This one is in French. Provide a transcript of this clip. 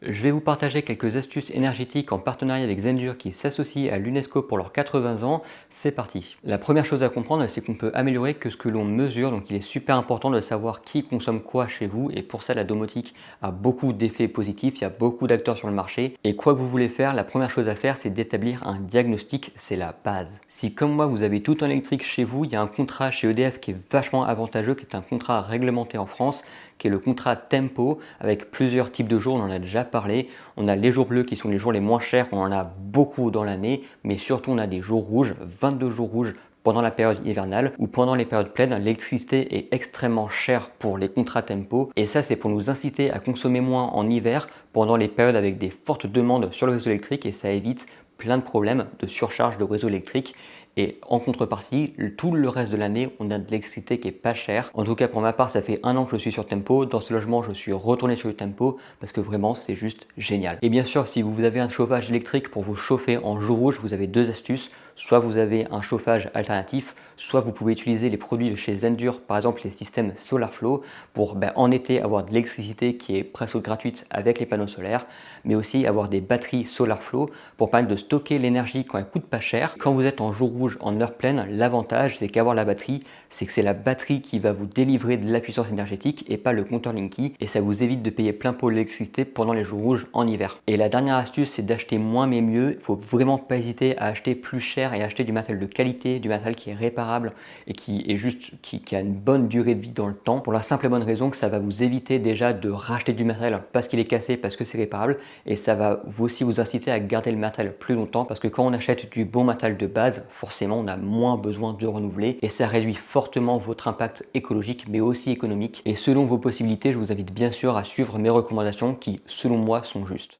Je vais vous partager quelques astuces énergétiques en partenariat avec Zendur qui s'associe à l'UNESCO pour leurs 80 ans. C'est parti. La première chose à comprendre, c'est qu'on peut améliorer que ce que l'on mesure. Donc il est super important de savoir qui consomme quoi chez vous. Et pour ça, la domotique a beaucoup d'effets positifs. Il y a beaucoup d'acteurs sur le marché. Et quoi que vous voulez faire, la première chose à faire, c'est d'établir un diagnostic. C'est la base. Si comme moi, vous avez tout en électrique chez vous, il y a un contrat chez EDF qui est vachement avantageux, qui est un contrat réglementé en France, qui est le contrat Tempo, avec plusieurs types de jours, on en a déjà parlé. On a les jours bleus qui sont les jours les moins chers, on en a beaucoup dans l'année, mais surtout on a des jours rouges, 22 jours rouges pendant la période hivernale ou pendant les périodes pleines. L'électricité est extrêmement chère pour les contrats Tempo et ça c'est pour nous inciter à consommer moins en hiver pendant les périodes avec des fortes demandes sur le réseau électrique et ça évite plein de problèmes de surcharge de réseau électrique. Et en contrepartie, tout le reste de l'année, on a de l'électricité qui est pas chère. En tout cas, pour ma part, ça fait 1 an que je suis sur Tempo. Dans ce logement, je suis retourné sur le Tempo parce que vraiment, c'est juste génial. Et bien sûr, si vous avez un chauffage électrique pour vous chauffer en jour rouge, vous avez deux astuces. Soit vous avez un chauffage alternatif, soit vous pouvez utiliser les produits de chez Zendur, par exemple les systèmes SolarFlow, pour en été avoir de l'électricité qui est presque gratuite avec les panneaux solaires, mais aussi avoir des batteries SolarFlow pour permettre de stocker l'énergie quand elle coûte pas cher. Quand vous êtes en jour rouge, en heure pleine, l'avantage c'est qu'avoir la batterie, c'est que c'est la batterie qui va vous délivrer de la puissance énergétique et pas le compteur Linky, et ça vous évite de payer plein pot l'électricité pendant les jours rouges en hiver. Et la dernière astuce, c'est d'acheter moins mais mieux. Il faut vraiment pas hésiter à acheter plus cher et acheter du matériel de qualité, du matériel qui est réparable et qui a une bonne durée de vie dans le temps, pour la simple et bonne raison que ça va vous éviter déjà de racheter du matériel parce qu'il est cassé, parce que c'est réparable, et ça va aussi vous inciter à garder le matériel plus longtemps parce que quand on achète du bon matériel de base, forcément on a moins besoin de renouveler et ça réduit fortement votre impact écologique mais aussi économique. Et selon vos possibilités, je vous invite bien sûr à suivre mes recommandations qui, selon moi, sont justes.